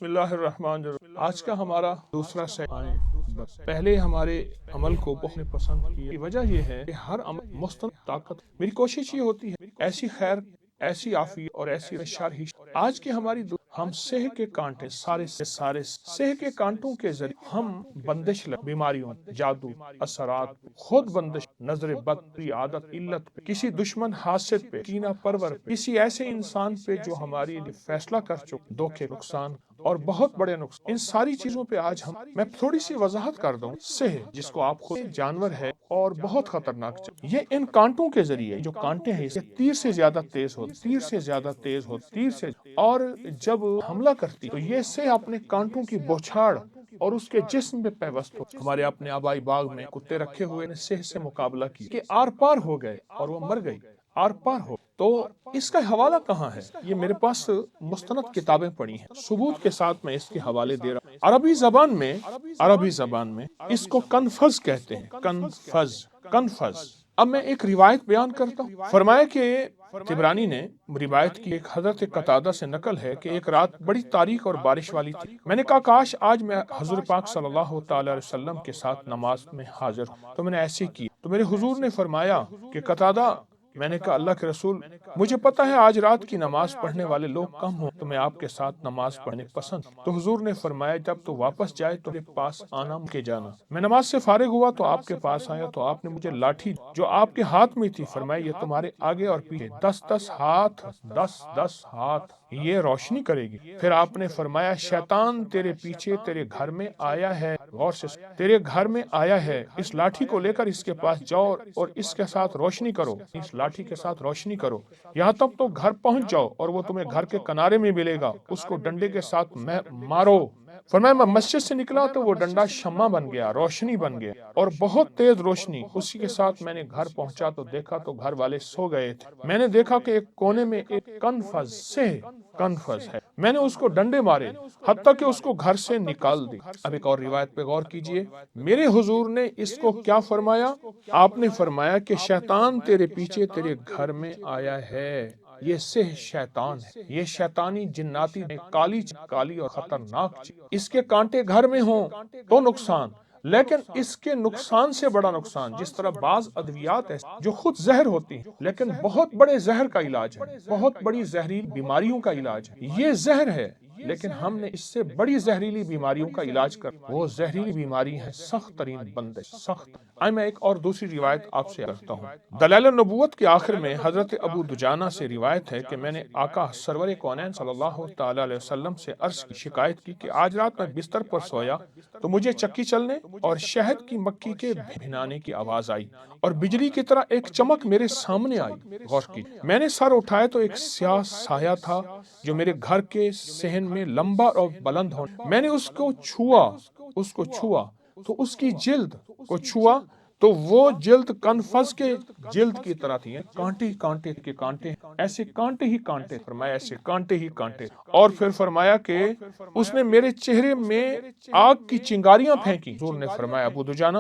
بسم اللہ الرحمن الرحیم۔ آج کا ہمارا دوسرا پہلے ہمارے عمل کو بہت پسند کی وجہ یہ ہے کہ ہر عمل مستند طاقت میری کوشش یہ ہوتی ہے ایسی خیر ایسی عافیت اور ایسی شر ہی آج کی ہماری ہم سہ کے کانٹے سارے سہ کے کانٹوں کے ذریعے ہم بندش بیماریوں جادو اثرات خود بندش نظر بد عادت علت پہ کسی دشمن حاسد پہ کینہ پرور پہ کسی ایسے انسان پہ جو ہماری فیصلہ کر چکے دھوکے نقصان اور بہت بڑے نقصان ان ساری چیزوں پہ آج میں تھوڑی سی وضاحت کر دوں سہ جس کو آپ خود جانور ہے اور بہت خطرناک یہ ان کانٹوں کے ذریعے جو کانٹے ہیں یہ تیر سے زیادہ تیز تیر سے اور جب حملہ کرتی تو یہ سہ اپنے کانٹوں کی بوچھاڑ اور اس کے جسم پہ پیوست ہو ہمارے اپنے آبائی باغ میں کتے رکھے ہوئے نے سہ سے مقابلہ کیا کہ آر پار ہو گئے اور وہ مر گئی آر پار ہو تو اس کا حوالہ کہاں ہے یہ میرے پاس مستند کتابیں پڑھی ہیں ثبوت کے ساتھ میں اس کے حوالے دے رہا ہوں عربی زبان میں اس کو کنفز کہتے ہیں کنفز اب میں ایک روایت بیان کرتا ہوں فرمایا کہ طبرانی نے روایت کی ایک حضرت قتادہ سے نقل ہے کہ ایک رات بڑی تاریک اور بارش والی تھی میں نے کہا کاش آج میں حضور پاک صلی اللہ تعالی علیہ وسلم کے ساتھ نماز میں حاضر ہوں تو میں نے ایسے کی تو میرے حضور نے فرمایا کہ قتادہ میں نے کہا اللہ کے رسول مجھے پتا ہے آج رات کی نماز پڑھنے والے لوگ کم ہوں تو میں آپ کے ساتھ نماز پڑھنے پسند تو حضور نے فرمایا جب تو واپس جائے تو میرے پاس آنا کے جانا میں نماز سے فارغ ہوا تو آپ کے پاس آیا تو آپ نے مجھے لاٹھی جو آپ کے ہاتھ میں تھی فرمایا یہ تمہارے آگے اور پیچھے 10 ہاتھ یہ روشنی کرے گی پھر آپ نے فرمایا شیطان تیرے پیچھے تیرے گھر میں آیا ہے غور سے تیرے گھر میں آیا ہے اس لاٹھی کو لے کر اس کے پاس جاؤ اور اس کے ساتھ روشنی کرو اس لاٹھی کے ساتھ روشنی کرو یہاں تک تو گھر پہنچ جاؤ اور وہ تمہیں گھر کے کنارے میں ملے گا اس کو ڈنڈے کے ساتھ مارو فرمایا میں مسجد سے نکلا تو وہ ڈنڈا شمع بن گیا روشنی بن گیا اور بہت تیز روشنی اسی کے ساتھ میں نے گھر پہنچا تو دیکھا تو گھر والے سو گئے تھے میں نے دیکھا کہ ایک کونے میں ایک کنفز ہے میں نے اس کو ڈنڈے مارے حتیٰ کہ اس کو گھر سے نکال دی اب ایک اور روایت پہ غور کیجئے میرے حضور نے اس کو کیا فرمایا آپ نے فرمایا کہ شیطان تیرے پیچھے تیرے گھر میں آیا ہے یہ سہ شیطان ہے یہ شیطانی جناتی کالی اور خطرناک اس کے کانٹے گھر میں ہوں تو نقصان لیکن اس کے نقصان سے بڑا نقصان جس طرح بعض ادویات ہیں جو خود زہر ہوتی ہیں لیکن بہت بڑے زہر کا علاج ہے بہت بڑی زہریلی بیماریوں کا علاج ہے یہ زہر ہے لیکن ہم نے اس سے بڑی زہریلی بیماریوں کا علاج کر وہ زہریلی بیماری ہے سخت ترین بندش میں ایک اور دوسری روایت آپ سے کرتا ہوں دلائل النبوت کے آخر میں حضرت ابو دجانہ سے روایت ہے کہ میں نے آقا سرور کونین صلی اللہ تعالی علیہ وسلم سے عرض کی شکایت کی کہ آج رات میں بستر پر سویا تو مجھے چکی چلنے اور شہد کی مکھی کے بھنانے کی آواز آئی اور بجلی کی طرح ایک چمک میرے سامنے آئی غور کی میں نے سر اٹھایا تو ایک سیاہ سایہ تھا جو میرے گھر کے صحن میں لمبا اور بلند ہو میں نے اس کو چھوا تو اس کی جلد کو چھوا تو وہ جلد کنفز کے جلد کی طرح تھی کانٹے کے کانٹے ایسے کانٹے ہی کانٹے فرمایا ایسے کانٹے ہی کانٹے اور پھر فرمایا کہ اس نے میرے چہرے میں آگ کی چنگاریاں پھینکی حضور نے فرمایا ابو دجانہ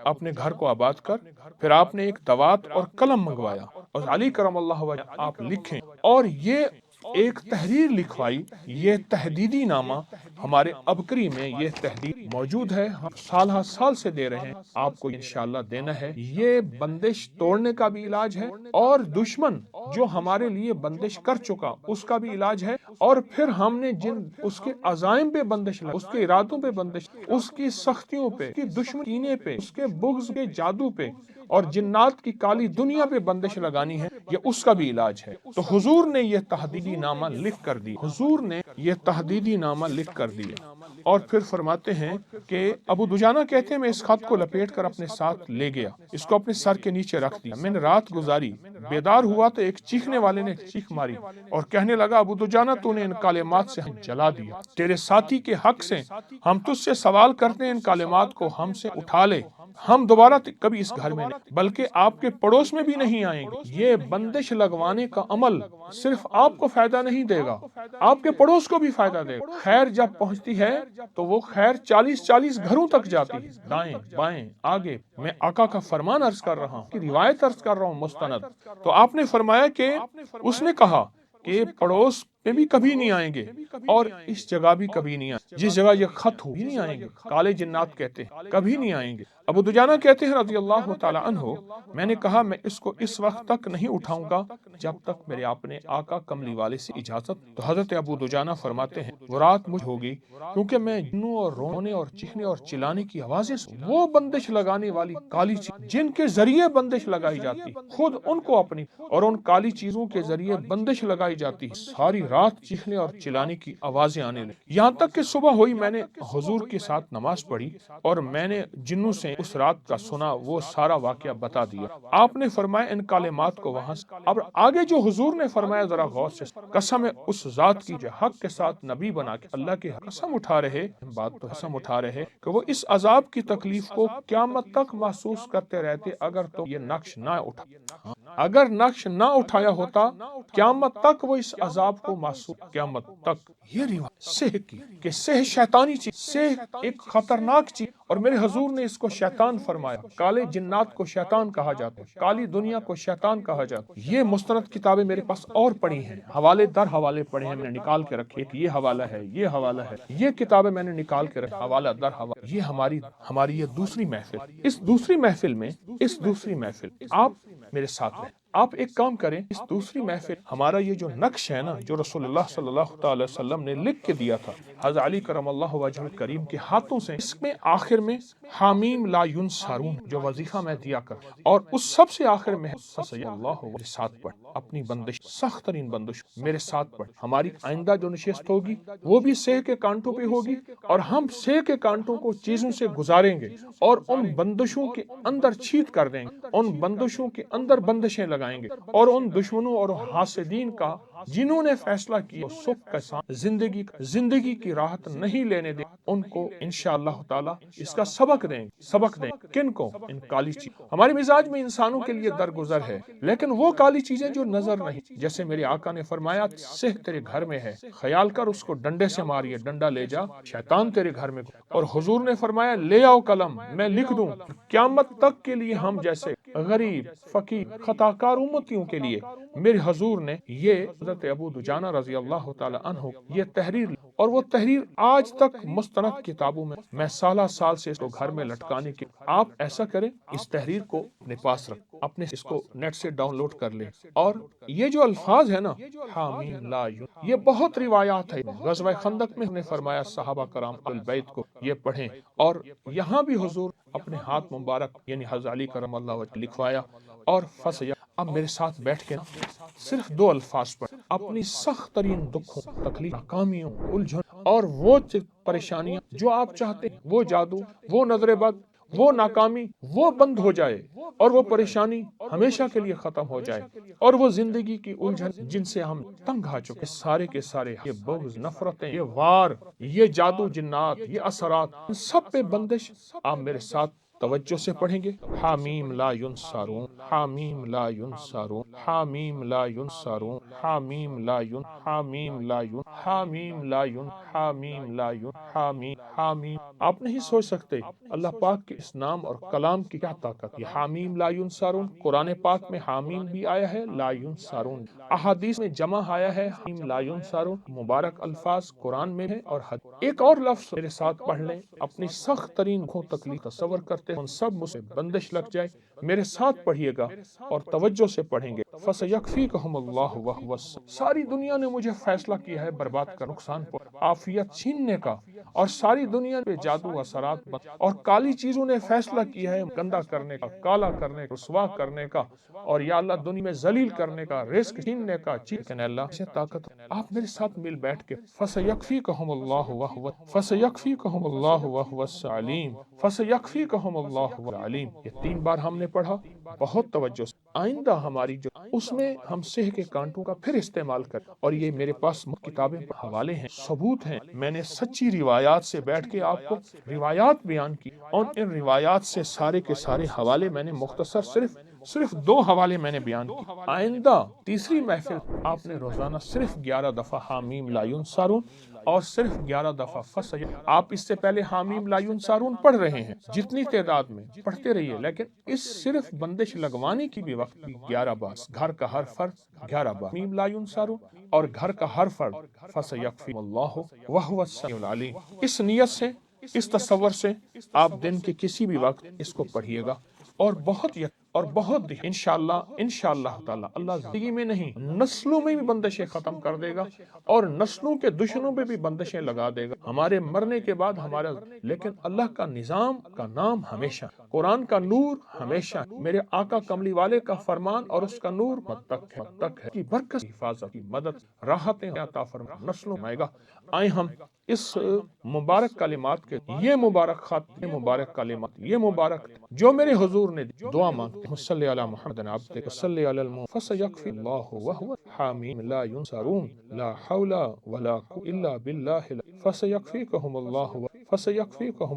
اپنے گھر کو آباد کر پھر آپ نے ایک دوات اور قلم منگوایا اور علی کرم اللہ وجہ آپ لکھیں اور یہ ایک تحریر لکھوائی یہ تحدیدی نامہ ہمارے ابکری میں یہ تحدید موجود ہے ہم سال ہر سال سے دے رہے ہیں آپ کو انشاءاللہ دینا ہے یہ بندش توڑنے کا بھی علاج ہے اور دشمن جو ہمارے لیے بندش کر چکا اس کا بھی علاج ہے اور پھر ہم نے جن اس کے عزائم پہ بندش اس کے ارادوں پہ بندش اس کی سختیوں پہ اس کی دشمنی پہ اس کے بغض کے جادو پہ اور جنات کی کالی دنیا پہ بندش لگانی ہے یہ اس کا بھی علاج ہے تو حضور نے یہ تحدیدی نامہ لکھ کر دیا اور پھر فرماتے ہیں کہ ابو دجانہ کہتے ہیں میں اس خط کو لپیٹ کر اپنے ساتھ لے گیا اس کو اپنے سر کے نیچے رکھ دیا میں نے رات گزاری بیدار ہوا تو ایک چیخنے والے نے چیخ ماری اور کہنے لگا ابو دجانہ تو نے ان کلمات سے ہم جلا دیا تیرے ساتھی کے حق سے ہم تجھ سے سوال کرتے ہیں ان کلمات کو ہم سے اٹھا لے ہم دوبارہ کبھی اس گھر میں نہیں بلکہ آپ کے پڑوس میں بھی نہیں آئیں گے یہ بندش لگوانے کا عمل صرف آپ کو فائدہ نہیں دے گا آپ کے پڑوس کو بھی فائدہ دے گا خیر جب پہنچتی ہے تو وہ خیر 40 گھروں تک جاتی ہے دائیں بائیں آگے میں آقا کا فرمان عرض کر رہا ہوں روایت عرض کر رہا ہوں مستند تو آپ نے فرمایا کہ اس نے کہا کہ پڑوس میں بھی کبھی نہیں آئیں گے اور اس جگہ بھی کبھی نہیں آئیں گے، جس جگہ یہ خط ہو بھی نہیں آئیں گے۔ کالے جنات کہتے ہیں کبھی نہیں آئیں گے۔ ابو دجانہ کہتے ہیں رضی اللہ تعالی عنہ، میں نے کہا میں اس کو اس وقت تک نہیں اٹھاؤں گا جب تک میرے اپنے آقا کملی والے سے اجازت۔ تو حضرت ابو دجانہ فرماتے ہیں وہ رات مجھ ہوگی کیونکہ میں جنوں اور رونے اور چیخنے اور چلانے کی آوازیں وہ بندش لگانے والی کالی چیز جن کے ذریعے بندش لگائی جاتی، خود ان کو اپنی اور ان کالی چیزوں کے ذریعے بندش لگائی جاتی، ساری رات چیخنے اور چلانے کی آوازیں آنے لگی، یہاں تک کہ صبح ہوئی۔ میں نے حضور کے ساتھ نماز پڑھی اور میں نے جنوں سے اس رات کا سنا وہ سارا واقعہ بتا دیا۔ آپ نے فرمایا ان کلمات کو وہاں سے۔ اب آگے جو حضور نے فرمایا ذرا غور سے، قسم اس ذات کی جو حق کے ساتھ نبی بنا کے اللہ کی قسم اٹھا رہے، بات تو قسم اٹھا رہے کہ وہ اس عذاب کی تکلیف کو قیامت تک محسوس کرتے رہتے اگر تو یہ نقش نہ اٹھا، اگر نقش نہ اٹھایا ہوتا قیامت تک وہ اس عذاب کو محسوس، قیامت تک۔ یہ روایت سہ کی کہ سہ شیطانی چیز، سہ ایک خطرناک چیز، اور میرے حضور نے اس کو شیطان فرمایا۔ کالے جنات کو شیطان کہا جاتا ہے، کالی دنیا کو شیطان کہا جاتا ہے۔ یہ مستند کتابیں میرے پاس اور پڑھی ہیں، حوالے در حوالے پڑھے ہیں، میں نے نکال کے رکھے کہ یہ حوالہ ہے، یہ حوالہ ہے، یہ کتابیں میں نے نکال کے رکھی حوالہ در حوالہ۔ یہ ہماری یہ دوسری محفل، اس دوسری محفل آپ میرے ساتھ رہیں۔ آپ ایک کام کریں، اس دوسری محفل ہمارا یہ جو نقش ہے نا جو رسول اللہ صلی اللہ تعالی وسلم نے لکھ کے دیا تھا حضرت علی کرم اللہ وجہ الکریم کے ہاتھوں سے، اس میں آخر میں حامیم لا ینصرون جو وظیفہ میں دیا کر، اور اس سب سے آخر میں اللہ میرے ساتھ پڑھ، اپنی بندش سخت ترین بندش میرے ساتھ پڑھ۔ ہماری آئندہ جو نشست ہوگی وہ بھی سہ کے کانٹوں پہ ہوگی، اور ہم سہ کے کانٹوں کو چیزوں سے گزاریں گے اور ان بندشوں کے اندر چھید کر دیں گے، ان بندشوں کے اندر بندشیں لگائیں گے، اور ان دشمنوں اور حاسدین کا جنہوں نے فیصلہ کیا سکھ کے ساتھ زندگی کی راحت نہیں لینے دیں، ان کو انشاءاللہ تعالی اس کا سبق دیں گے۔ کن کو؟ ان کالی چیز۔ ہمارے مزاج میں انسانوں کے لیے درگزر ہے، لیکن وہ کالی چیزیں جو نظر نہیں، جیسے میرے آقا نے فرمایا سہ تیرے گھر میں ہے، خیال کر اس کو ڈنڈے سے ماریے، ڈنڈا لے جا، شیطان تیرے گھر میں۔ اور حضور نے فرمایا لے آؤ قلم میں لکھ دوں، قیامت تک کے لیے ہم جیسے غریب فقیر خطاکار امتیوں کے لیے میرے حضور نے یہ حضرت ابو دجانہ رضی اللہ تعالی عنہ یہ تحریر، اور وہ تحریر آج تک مستند کتابوں میں سالہ سال سے اس کو گھر میں لٹکانے کی۔ آپ ایسا کریں، اس تحریر کو اپنے پاس رکھ، اپنے اس کو نیٹ سے ڈاؤن لوڈ کر لیں، اور یہ جو الفاظ ہے نا حامیم لا یون، یہ بہت روایات ہے۔ غزوہ خندق میں نے فرمایا صحابہ کرام البیت کو یہ پڑھیں، اور یہاں بھی حضور اپنے ہاتھ مبارک یعنی حضرت علی کرم اللہ وجہ لکھوایا اور فسیا۔ اب میرے ساتھ بیٹھ کے صرف دو الفاظ پر اپنی سخت ترین دکھوں، تکلیف، ناکامیوں، الجھن اور وہ پریشانیاں جو آپ چاہتے ہیں، وہ جادو، وہ نظر بد، وہ ناکامی وہ بند ہو جائے، اور وہ پریشانی ہمیشہ کے لیے ختم ہو جائے، اور وہ زندگی کی الجھن جن سے ہم تنگ آ چکے سارے کے سارے، یہ بغض، نفرتیں، یہ وار، یہ جادو جنات، یہ اثرات، ان سب پہ بندش آپ میرے ساتھ توجہ سے پڑھیں گے۔ حامیم لا ینصرون، حامیم لا ینصرون، حامیم لا ینصرون، حامیم لا ین، حامیم لا ین، حامیم لا ین، حامیم لا ین، حامیم، حامیم۔ آپ نہیں سوچ سکتے اللہ پاک کے اس نام اور کلام کی کیا طاقت۔ یہ حامیم لا ینصرون، قرآن پاک میں حامیم بھی آیا ہے، لا ینصرون احادیث میں جمع آیا ہے، حامیم لا ینصرون مبارک الفاظ قرآن میں ہے اور ایک اور لفظ میرے ساتھ پڑھ لیں، اپنی سخت ترین تکلیف تصور کرتے ان سب مجھ بندش لگ جائے، میرے ساتھ پڑھیے گا اور توجہ سے پڑھیں گے۔ فَسَيَكْفِيكَهُمُ اللَّهُ وَهُوَ السَّمِيعُ، ساری دنیا نے مجھے فیصلہ کیا ہے برباد کر، نقصان پر، عافیت چھیننے کا، اور ساری دنیا پہ جادو اثرات اور کالی چیزوں نے فیصلہ کیا ہے گندا کرنے کا، کالا کرنے کا، رسوا کرنے کا، اور یا اللہ دنیا میں ذلیل کرنے کا، رزق چھیننے کا، لیکن اللہ سے طاقت۔ آپ میرے ساتھ مل بیٹھ کے فَسَيَكْفِيكَهُمُ اللَّهُ وَهُوَ، فَسَيَكْفِيكَهُمُ اللَّهُ وَهُوَ السَّعَلِيمُ، فَسَيَكْفِيكَهُمُ اللَّهُ وَهُوَ الْعَلِيمُ۔ یہ 3 بار ہم نے پڑھا، بہت توجہ سے۔ آئندہ ہماری جو اس میں ہم سہ کے کانٹوں کا پھر استعمال کر، اور یہ میرے پاس کتابیں حوالے ہیں، ثبوت ہیں، میں نے سچی روایات سے بیٹھ کے آپ کو روایات بیان کی، اور ان روایات سے سارے کے سارے حوالے میں نے مختصر صرف 2 حوالے میں نے بیان کی۔ آئندہ تیسری محفل آپ نے روزانہ صرف 11 دفعہ حامیم لا ینصرون اور صرف 11 دفعہ آپ اس سے پہلے حامیم لا ینصرون پڑھ رہے ہیں، جتنی تعداد میں پڑھتے رہیے، لیکن اس صرف بندش لگوانے کی بھی وقت 11 بار، گھر کا ہر فرد 11 بار حامیم لا ینصرون، اور گھر کا ہر فرد فسیکفیکہم اللہ وہو السمیع العلیم۔ اس نیت سے، اس تصور سے آپ دن کے کسی بھی وقت اس کو پڑھیے گا، اور بہت انشاءاللہ تعالی اللہ زندگی میں نہیں نسلوں میں بھی بندشیں ختم کر دے گا، اور نسلوں کے دشمنوں پہ بھی بندشیں لگا دے گا ہمارے مرنے کے بعد ہمارا۔ لیکن اللہ کا نظام کا نام ہمیشہ، قرآن کا نور ہمیشہ، میرے آقا کملی والے کا فرمان اور اس کا نور مد تک ہے، کی برکت، حفاظت، کی مدد، راحتیں عطا فرما، نسلوں میں آئے گا۔ آئیں ہم اس مبارک کلمات کے، یہ مبارک خط، یہ مبارک کلمات، یہ مبارک جو میرے حضور نے دعا مانگتے ہیں، صلی علی محمد عبدک صلی علی المؤمن فسیکفی اللہ وہو حامیم لا ینصرون لا حول ولا قوة الا باللہ فسیکفیکہم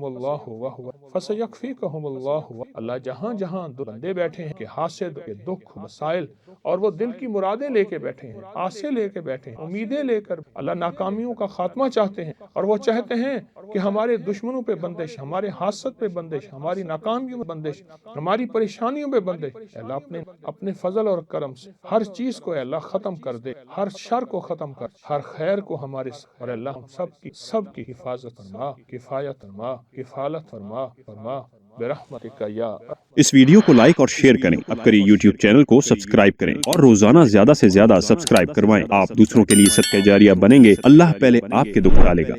اللہ وہو فسیکفیکہم اللہ۔ اللہ جہاں جہاں بندے بیٹھے ہیں کہ حاسد کے دکھ مسائل، اور وہ دل کی مرادیں لے کے بیٹھے ہیں، آسے لے کے بیٹھے ہیں، امیدیں لے کر اللہ ناکامیوں کا خاتمہ چاہتے ہیں، اور وہ چاہتے ہیں کہ ہمارے دشمنوں پہ بندش، ہمارے حاسد پہ بندش، ہماری ناکامیوں پہ بندش، ہماری پریشانیوں پہ بندش، اللہ اپنے فضل اور کرم سے ہر چیز کو اللہ ختم کر دے، ہر شر کو ختم کر، ہر خیر کو ہمارے، اور اللہ ہم سب کی حفاظت فرما، کفایت فرما، کفالت فرما برحمتک یا۔ اس ویڈیو کو لائک اور شیئر کریں، اب کریے یوٹیوب چینل کو سبسکرائب کریں، اور روزانہ زیادہ سے زیادہ سبسکرائب کروائیں۔ آپ دوسروں کے لیے صدقہ جاریہ بنیں گے، اللہ پہلے آپ کے دکھ ٹالے گا۔